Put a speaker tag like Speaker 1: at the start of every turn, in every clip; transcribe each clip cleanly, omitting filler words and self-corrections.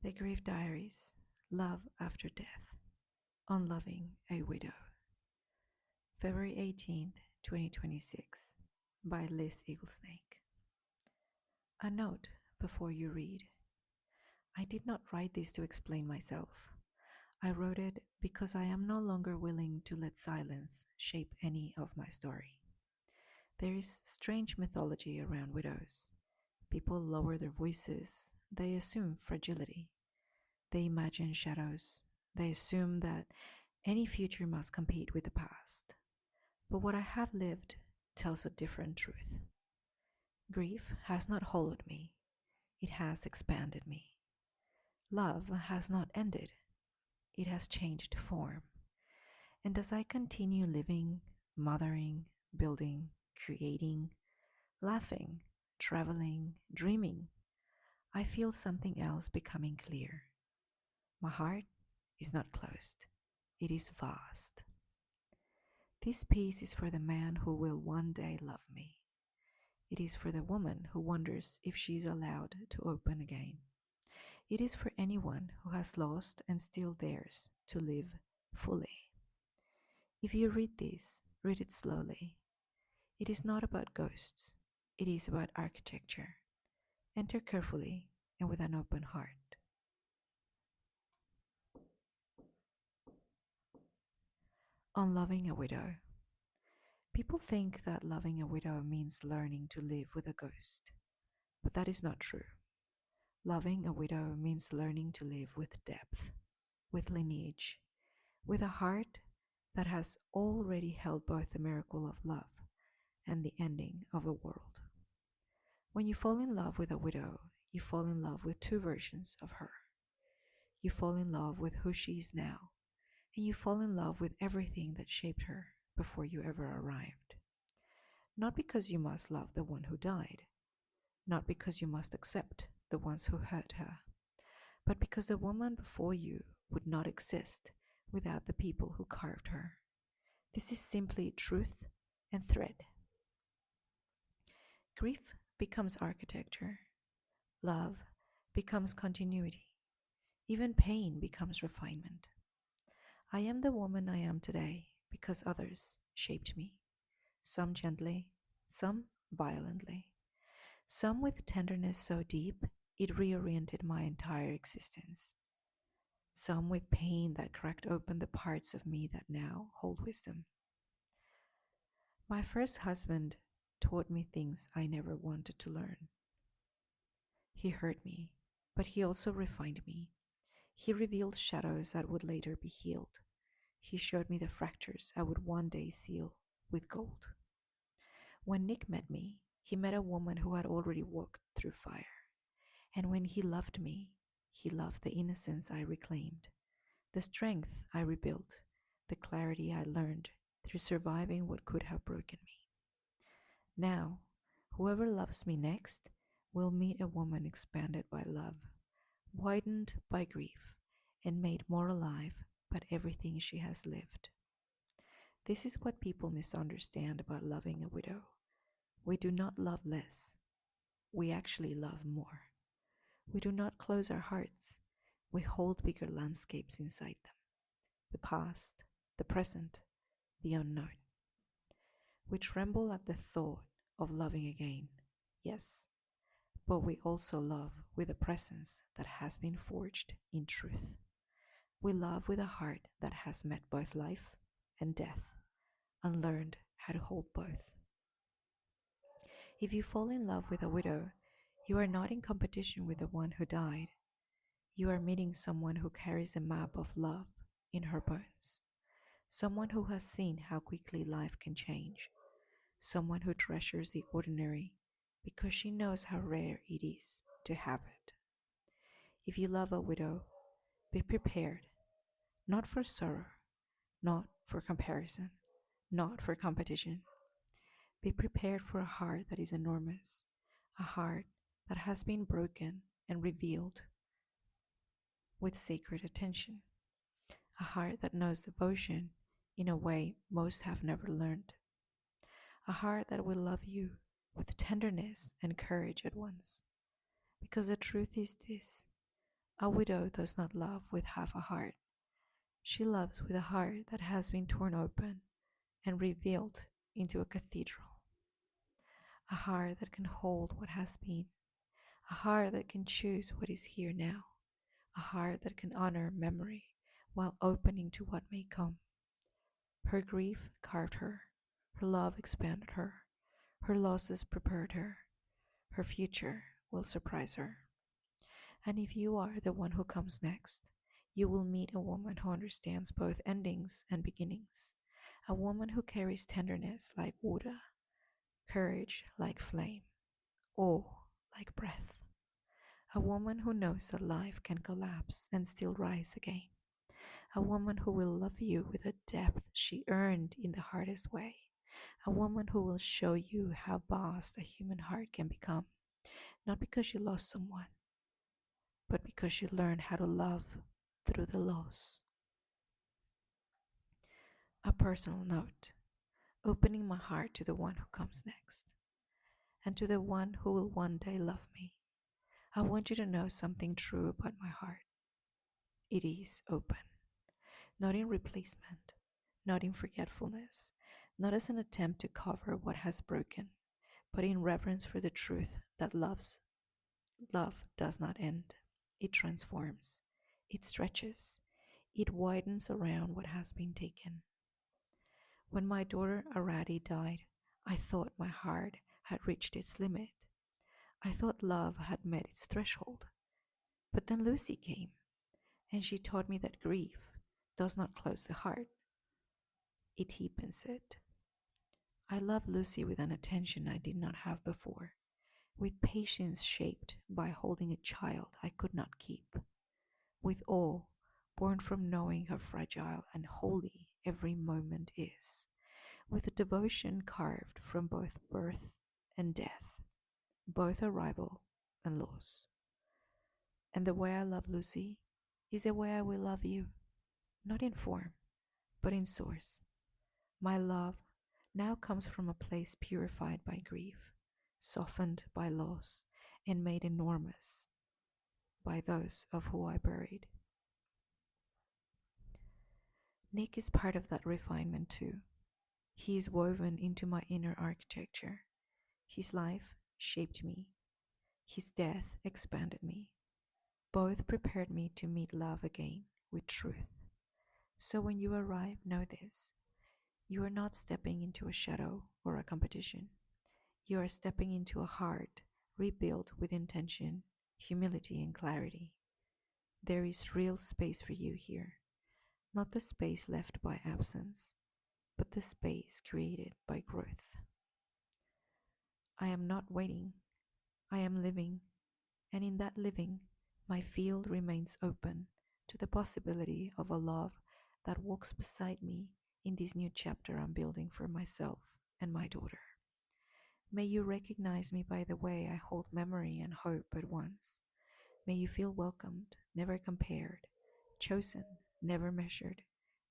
Speaker 1: The Grief Diaries, Love After Death, Unloving a Widow. February 18th, 2026, by Liz Eaglesnake. A note before you read. I did not write this to explain myself. I wrote it because I am no longer willing to let silence shape any of my story. There is strange mythology around widows. People lower their voices, they assume fragility. They imagine shadows. They assume that any future must compete with the past. But what I have lived tells a different truth. Grief has not hollowed me, it has expanded me. Love has not ended, it has changed form. And as I continue living, mothering, building, creating, laughing, traveling, dreaming, I feel something else becoming clear. My heart is not closed, it is vast. This piece is for the man who will one day love me. It is for the woman who wonders if she is allowed to open again. It is for anyone who has lost and still dares to live fully. If you read this, read it slowly. It is not about ghosts, it is about architecture. Enter carefully and with an open heart. On loving a widow. People think that loving a widow means learning to live with a ghost, but that is not true. Loving a widow means learning to live with depth, with lineage, with a heart that has already held both the miracle of love and the ending of a world. When you fall in love with a widow, you fall in love with two versions of her. You fall in love with who she is now, and you fall in love with everything that shaped her before you ever arrived. Not because you must love the one who died, not because you must accept the ones who hurt her, but because the woman before you would not exist without the people who carved her. This is simply truth and thread. Grief becomes architecture. Love becomes continuity. Even pain becomes refinement. I am the woman I am today because others shaped me, some gently, some violently, some with tenderness so deep it reoriented my entire existence, some with pain that cracked open the parts of me that now hold wisdom. My first husband taught me things I never wanted to learn. He hurt me, but he also refined me. He revealed shadows that would later be healed. He showed me the fractures I would one day seal with gold. When Nick met me, he met a woman who had already walked through fire. And when he loved me, he loved the innocence I reclaimed, the strength I rebuilt, the clarity I learned through surviving what could have broken me. Now, whoever loves me next will meet a woman expanded by love, widened by grief, and made more alive by everything she has lived. This is what people misunderstand about loving a widow. We do not love less, we actually love more. We do not close our hearts, we hold bigger landscapes inside them, the past, the present, the unknown. We tremble at the thought of loving again, yes, but we also love with a presence that has been forged in truth. We love with a heart that has met both life and death and learned how to hold both. If you fall in love with a widow, you are not in competition with the one who died. You are meeting someone who carries the map of love in her bones, someone who has seen how quickly life can change, someone who treasures the ordinary because she knows how rare it is to have it. If you love a widow, be prepared, not for sorrow, not for comparison, not for competition. Be prepared for a heart that is enormous, a heart that has been broken and revealed with sacred attention, a heart that knows devotion in a way most have never learned, a heart that will love you with tenderness and courage at once. Because the truth is this: A widow does not love with half a heart. She loves with a heart that has been torn open and revealed into a cathedral. A heart that can hold what has been. A heart that can choose what is here now. A heart that can honor memory while opening to what may come. Her grief carved her. Her love expanded her. Her losses prepared her. Her future will surprise her. And if you are the one who comes next, you will meet a woman who understands both endings and beginnings. A woman who carries tenderness like water, courage like flame, awe like breath. A woman who knows that life can collapse and still rise again. A woman who will love you with a depth she earned in the hardest way. A woman who will show you how vast a human heart can become, not because you lost someone, but because you learned how to love through the loss. A personal note, opening my heart to the one who comes next, and to the one who will one day love me. I want you to know something true about my heart. It is open, not in replacement, not in forgetfulness, not as an attempt to cover what has broken, but in reverence for the truth that love does not end. It transforms, it stretches, it widens around what has been taken. When my daughter Arati died, I thought my heart had reached its limit. I thought love had met its threshold. But then Lucy came, and she taught me that grief does not close the heart, it deepens it. I love Lucy with an attention I did not have before, with patience shaped by holding a child I could not keep, with awe born from knowing how fragile and holy every moment is, with a devotion carved from both birth and death, both arrival and loss. And the way I love Lucy is the way I will love you, not in form, but in source. My love now comes from a place purified by grief, softened by loss, and made enormous by those of who I buried. Nick is part of that refinement too. He is woven into my inner architecture. His life shaped me. His death expanded me. Both prepared me to meet love again with truth. So when you arrive, know this. You are not stepping into a shadow or a competition. You are stepping into a heart rebuilt with intention, humility, and clarity. There is real space for you here, not the space left by absence, but the space created by growth. I am not waiting, I am living, and in that living, my field remains open to the possibility of a love that walks beside me in this new chapter I'm building for myself and my daughter. May you recognize me by the way I hold memory and hope at once. May you feel welcomed, never compared, chosen, never measured,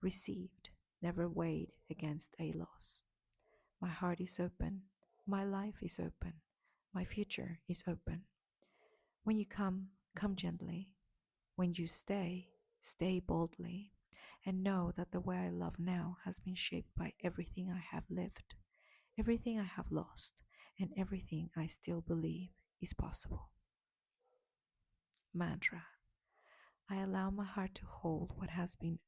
Speaker 1: received, never weighed against a loss. My heart is open, my life is open, my future is open. When you come, come gently. When you stay, stay boldly. And know that the way I love now has been shaped by everything I have lived, everything I have lost, and everything I still believe is possible. Mantra. I allow my heart to hold what has been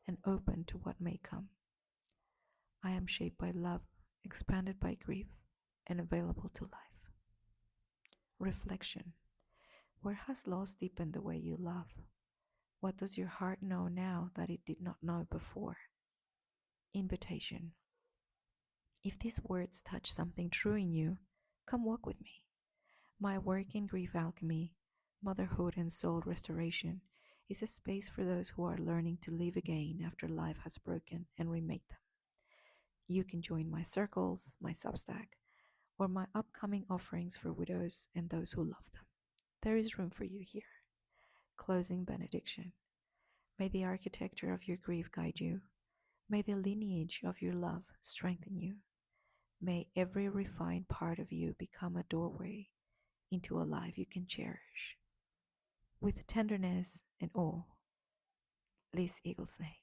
Speaker 1: and open to what may come. I am shaped by love, expanded by grief, and available to life. Reflection. Where has loss deepened the way you love? What does your heart know now that it did not know before? Invitation. If these words touch something true in you, come walk with me. My work in grief alchemy, motherhood, and soul restoration is a space for those who are learning to live again after life has broken and remade them. You can join my circles, my Substack, or my upcoming offerings for widows and those who love them. There is room for you here. Closing benediction. May the architecture of your grief guide you. May the lineage of your love strengthen you. May every refined part of you become a doorway into a life you can cherish. with tenderness and awe. Liz Eaglesnake.